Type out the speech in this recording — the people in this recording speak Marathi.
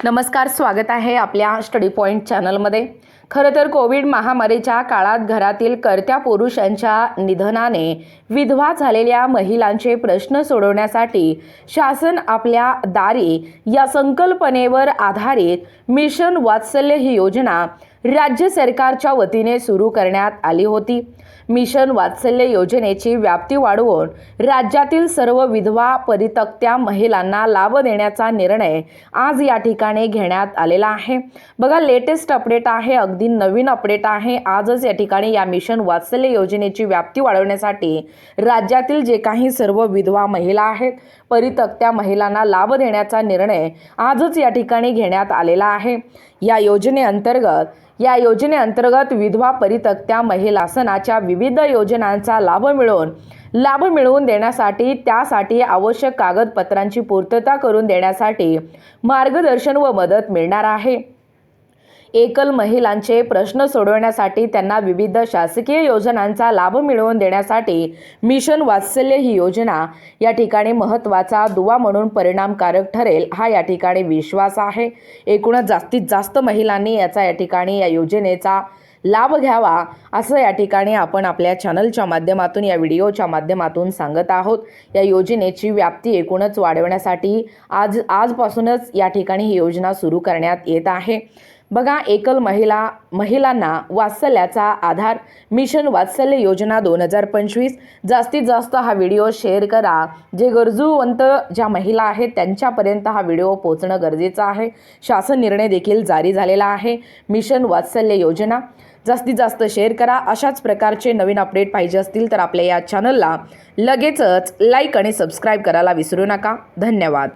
नमस्कार, स्वागत आहे आपल्या स्टडी पॉइंट चॅनलमध्ये। खरं तर कोविड महामारीच्या काळात घरातील कर्त्या पुरुषांच्या निधनाने विधवा झालेल्या महिलांचे प्रश्न सोडवण्यासाठी शासन आपल्या दारी या संकल्पनेवर आधारित मिशन वात्सल्य ही योजना राज्य सरकारच्या वतीने सुरू करण्यात आली होती। मिशन वात्सल्य योजनेची व्याप्ती वाढवून राज्यातील सर्व विधवा परित्यक्त्या महिलांना लाभ देण्याचा निर्णय आज या ठिकाणी घेण्यात आलेला आहे। बघा, लेटेस्ट अपडेट आहे, अगदी नवीन अपडेट आहे। आजच या ठिकाणी या मिशन वात्सल्य योजनेची व्याप्ती वाढवण्यासाठी राज्यातील जे काही सर्व विधवा महिला आहेत, परित्यक्त्या महिलांना लाभ देण्याचा निर्णय आजच या ठिकाणी घेण्यात आलेला आहे। या योजनेअंतर्गत विधवा परित्यक्त्या महिला शासनाच्या विविध योजनांचा लाभ मिळवून देण्यासाठी त्यासाठी आवश्यक कागदपत्रांची पूर्तता करून देण्यासाठी मार्गदर्शन व मदत मिळणार आहे। एकल महिलांचे प्रश्न सोडवण्यासाठी त्यांना विविध शासकीय योजनांचा लाभ मिळवून देण्यासाठी मिशन वात्सल्य ही योजना या ठिकाणी महत्त्वाचा दुवा म्हणून परिणामकारक ठरेल, हा या ठिकाणी विश्वास आहे। एकूणच जास्तीत जास्त महिलांनी या योजनेचा लाभ घ्यावा असं या ठिकाणी आपण आपल्या चॅनलच्या माध्यमातून, या व्हिडिओच्या माध्यमातून सांगत आहोत। या योजनेची व्याप्ती एकूणच वाढवण्यासाठी आजपासूनच या ठिकाणी ही योजना सुरू करण्यात येत आहे। बघा, एकल महिलांना वात्सल्याचा आधार मिशन वात्सल्य योजना 2025। जास्तीत जास्त हा व्हिडिओ शेअर करा। जे गरजूवंत ज्या महिला आहेत त्यांच्यापर्यंत हा व्हिडिओ पोहोचणं गरजेचं आहे। शासन निर्णय देखील जारी झालेला आहे। मिशन वात्सल्य योजना जास्तीत जास्त शेअर करा। अशाच प्रकारचे नवीन अपडेट पाहिजे असतील तर आपल्या या चॅनलला लगेचच लाईक आणि सबस्क्राईब करायला विसरू नका। धन्यवाद।